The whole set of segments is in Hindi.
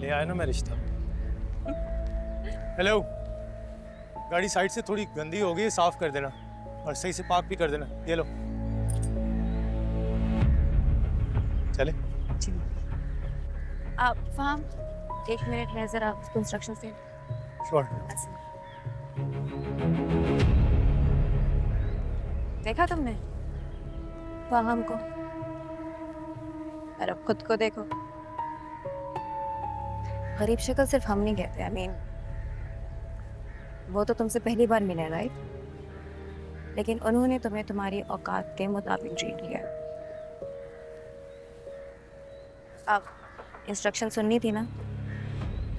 ले आया ना मैं रिश्ता। हेलो, गाड़ी साइड से थोड़ी गंदी हो गई है, साफ कर देना और सही से पार्क भी कर देना। ये लो, चले। जी आप फाहम, 1 मिनट है, जरा इंस्ट्रक्शन से। श्योर। देखा तुमने फाहम को? और अब खुद को देखो। गरीब शक्ल सिर्फ हम नहीं कहते। I mean, वो तो तुमसे पहली बार मिले, राइट? लेकिन उन्होंने तुम्हें तुम्हारी औकात के मुताबिक ट्रीट किया। अब इंस्ट्रक्शन सुननी थी ना,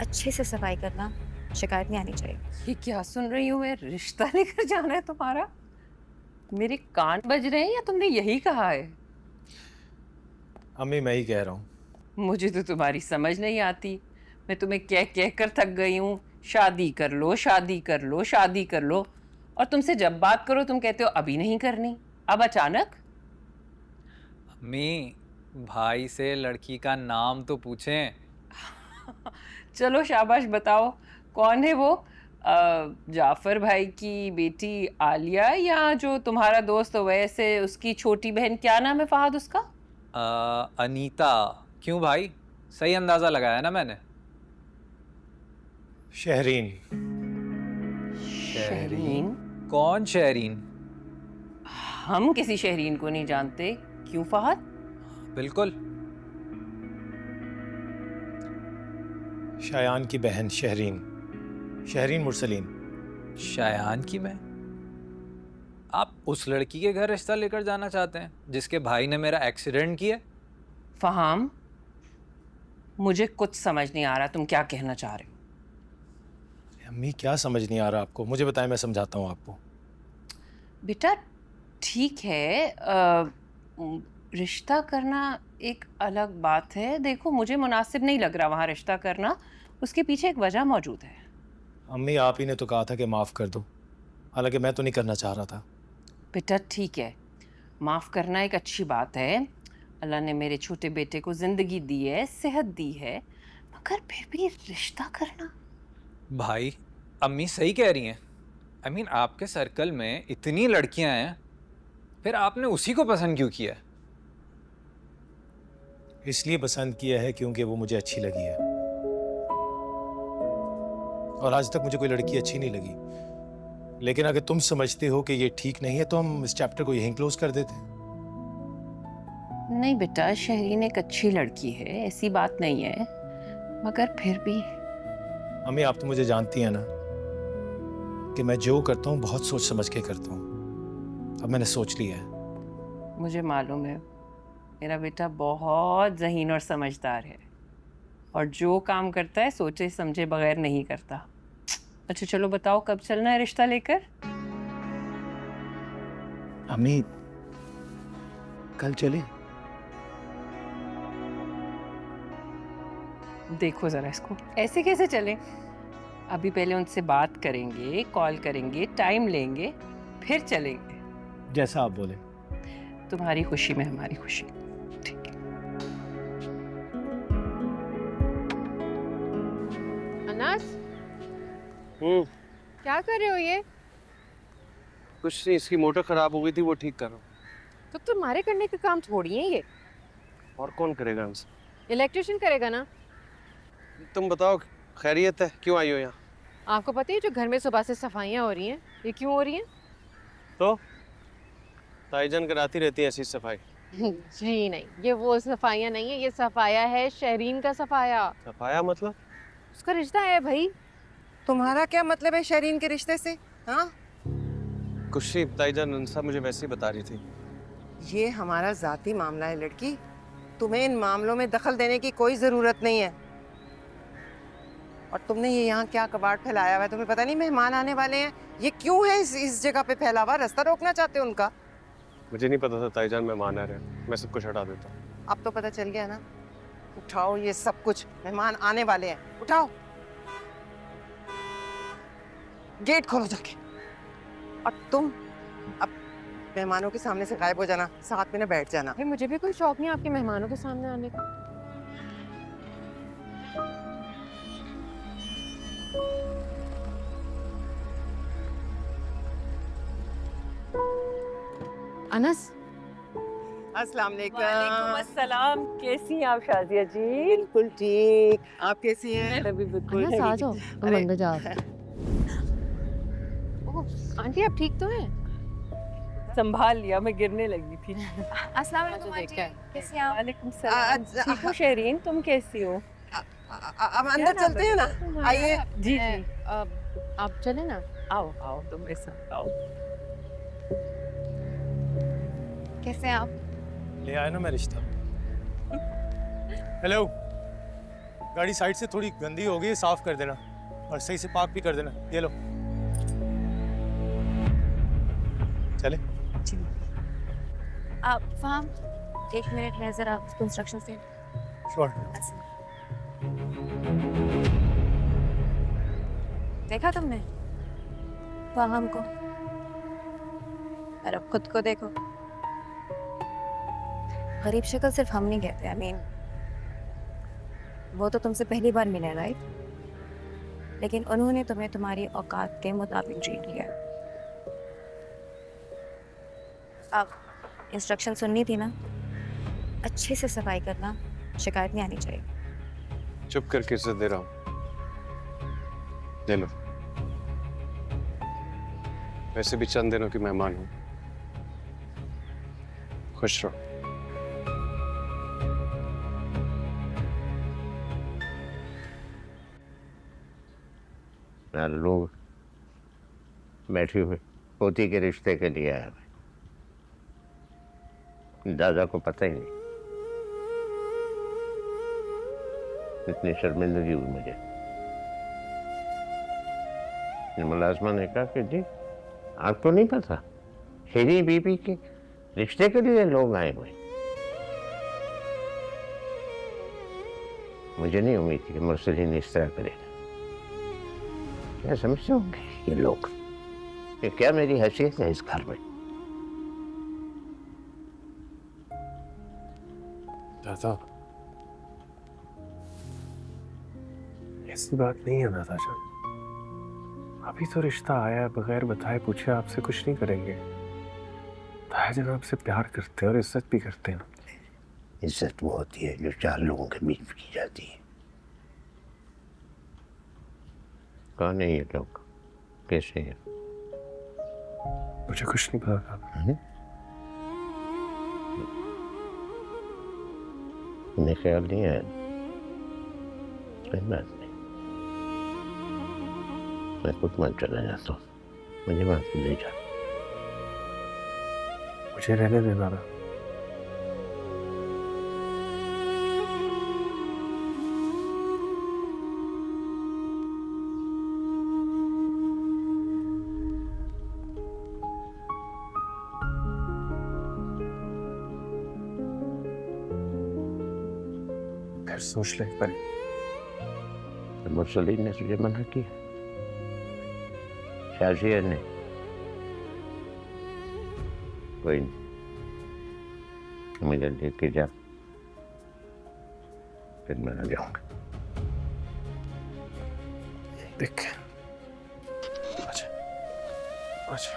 अच्छे से सफाई करना, शिकायत नहीं आनी चाहिए। ये क्या सुन रही हूँ मैं? रिश्ता लेकर जाना है तुम्हारा? मेरे कान बज रहे हैं या तुमने यही कहा है? अम्मी मैं ही कह रहा हूँ। मुझे तो तुम्हारी समझ नहीं आती। मैं तुम्हें कह कह कर थक गई हूँ, शादी कर लो, शादी कर लो, शादी कर लो, और तुमसे जब बात करो तुम कहते हो अभी नहीं करनी, अब अचानक। अम्मी, भाई से लड़की का नाम तो पूछें। चलो शाबाश, बताओ कौन है वो? जाफर भाई की बेटी आलिया, या जो तुम्हारा दोस्त वैसे उसकी छोटी बहन, क्या नाम है फहद उसका? अनीता। क्यों भाई, सही अंदाजा लगाया ना मैंने? शहरीन। शहरीन? कौन शहरीन? हम किसी शहरीन को नहीं जानते। क्यों फहद? बिल्कुल। शायान की बहन शहरीन, शहरीन मुरसलीन। शायान की मैं? आप उस लड़की के घर रिश्ता लेकर जाना चाहते हैं जिसके भाई ने मेरा एक्सीडेंट किया? फहाम, मुझे कुछ समझ नहीं आ रहा तुम क्या कहना चाह रहे हो। अम्मी क्या समझ नहीं आ रहा आपको? मुझे बताएं, मैं समझाता हूँ आपको। बेटा ठीक है, रिश्ता करना एक अलग बात है। देखो मुझे मुनासिब नहीं लग रहा वहाँ रिश्ता करना, उसके पीछे एक वजह मौजूद है। अम्मी आप ही ने तो कहा था कि माफ़ कर दो, हालांकि मैं तो नहीं करना चाह रहा था। बेटा ठीक है, माफ़ करना एक अच्छी बात है। अल्लाह ने मेरे छोटे बेटे को ज़िंदगी दी है, सेहत दी है, मगर फिर भी रिश्ता करना। भाई, अम्मी सही कह रही हैं। I mean, आपके सर्कल में इतनी लड़कियां हैं, फिर आपने उसी को पसंद क्यों किया? इसलिए पसंद किया है क्योंकि वो मुझे अच्छी लगी है, और आज तक मुझे कोई लड़की अच्छी नहीं लगी। लेकिन अगर तुम समझते हो कि ये ठीक नहीं है तो हम इस चैप्टर को यहीं क्लोज कर देते हैं। नहीं बेटा, शहरीन एक अच्छी लड़की है, ऐसी बात नहीं है, मगर फिर भी। अम्मी आप तो मुझे जानती हैं ना कि मैं जो करता हूँ बहुत सोच समझ के करता हूँ। अब मैंने सोच लिया है। मुझे मालूम है मेरा बेटा बहुत ज़हीन और समझदार है, और जो काम करता है सोचे समझे बगैर नहीं करता। अच्छा चलो बताओ कब चलना है रिश्ता लेकर? अम्मी कल चले? देखो ज़रा इसको, ऐसे कैसे चलें? अभी पहले उनसे बात करेंगे, कॉल करेंगे, टाइम लेंगे, फिर चलेंगे। जैसा आप बोले। तुम्हारी खुशी में हमारी खुशी। ठीक है। अनास, क्या कर रहे हो ये? कुछ नहीं, इसकी मोटर खराब हो गई थी, वो ठीक कर रहा हूँ। तो तुम्हारे करने का काम थोड़ी है ये, और कौन करेगा हमसे? इलेक्ट्रिशियन करेगा ना। तुम बताओ, खैरियत है? क्यों आई हो यहाँ? आपको पता है जो घर में सुबह से सफाइयाँ हो रही हैं, ये क्यों हो रही हैं? तो ताईजान कराती रहती है ऐसी सफाई। जी नहीं, ये वो सफाइयाँ नहीं है, ये सफाया है शहरीन का सफाया। सफाया मतलब? उसका रिश्ता है भाई। तुम्हारा क्या मतलब है शहरीन के रिश्ते से? हाँ, कुछ नहीं, ताईजान अंसा मुझे वैसे ही बता रही थी। ये हमारा जाती मामला है लड़की, तुम्हें इन मामलों में दखल देने की कोई जरूरत नहीं है। और तुमने ये यहाँ क्या कबाड़ फैलाया हुआ है? तुम्हें पता नहीं मेहमान आने वाले हैं? ये क्यों है इस जगह पे फैला हुआ? रास्ता रोकना चाहते हो उनका? मुझे नहीं पता था ताईजान मेहमान आ रहे हैं, मैं सब कुछ हटा देता हूँ। अब तो पता चल गया ना। उठाओ ये सब कुछ, मेहमान आने वाले हैं, उठाओ। गेट खोलो जाके। और तुम अब मेहमानों के सामने से गायब हो जाना, साथ में ना बैठ जाना। भाई मुझे भी कोई शौक नहीं आपके मेहमानों के सामने आने का। अनस अस्सलाम वालेकुम। अस्सलाम, कैसी हैं आप शाजिया जी? बिल्कुल ठीक। आप कैसी हैं? अभी बिल्कुल अनस आ जाओ, तुम अरे, अंदर जाओ। ओह, आंटी आप ठीक तो हैं? संभाल लिया, मैं गिरने लगी थी। अस्सलाम वालेकुम आंटी, कैसी हैं आप? वालेकुम सलाम। ठीक हूँ शेरीन, तुम कैसी हो? अब अंदर चलते हैं ना, आइए। जी मैं, जी, आप चले ना। आओ आओ, तुम मेरे साथ आओ। कैसे हैं आप? ले आया ना मैं रिश्ता। हेलो, गाड़ी साइड से थोड़ी गंदी हो गई है, साफ कर देना और सही से पार्क भी कर देना। ये लो, चले। आप फाहम, 1 मिनट में जरा कंस्ट्रक्शन से। श्योर। देखा तुमने फाहम को? और अब खुद को देखो। गरीब शक्ल सिर्फ हम नहीं कहते, आई मीन वो तो तुमसे पहली बार मिले राइट, लेकिन उन्होंने तुम्हें तुम्हारी औकात के मुताबिक ट्रीट किया। अब इंस्ट्रक्शन सुननी थी ना, अच्छे से सफाई करना, शिकायत नहीं आनी चाहिए। चुप करके इज्जत दे रहा हूँ, ले लो। वैसे भी चंद दिनों की मेहमान हूँ, खुश रहो। लोग बैठे हुए पोती के रिश्ते के लिए आए हुए, दादा को पता ही नहीं। इतनी शर्मिंदगी हुई मुझे। मुलाजमा ने कहा कि जी आपको नहीं पता, शेरी बीबी के रिश्ते के लिए लोग आए हुए। मुझे नहीं उम्मीद थी कि मुर्सलीन इस तरह करेगा। क्या समझते होंगे ये लोग कि क्या मेरी हैसियत है इस घर में? दादा, ऐसी बात नहीं है दादा जान। अभी तो रिश्ता आया है, बगैर बताए पूछे आपसे कुछ नहीं करेंगे। ताया जान आपसे प्यार करते हैं और इज्जत भी करते हैं। इज्जत वो होती है जो 4 लोगों के बीच की जाती है। कौन है ये लोग, कैसे हैं? मुझे कुछ नहीं पता दादा। तुम्हें ख्याल नहीं आया? कोई बात नहीं, मैं खुद मन चला जाता हूँ, मुझे वहां से ले जा। मुझे रहने दे दादा। फिर सोच ले एक बार। मुर्सलीन ने तुझे मना किया? शाजिया ने? कोई नहीं, मुझे लेके जा, फिर मैं आ जाऊंगा। देख, अच्छा अच्छा।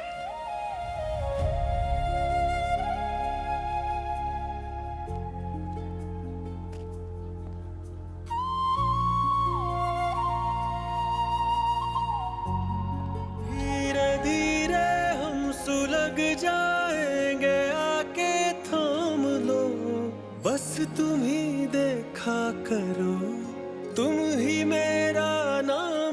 धीरे धीरे हम सुलग जाएंगे, आके थाम लो, बस तुम ही देखा करो, तुम ही मेरा नाम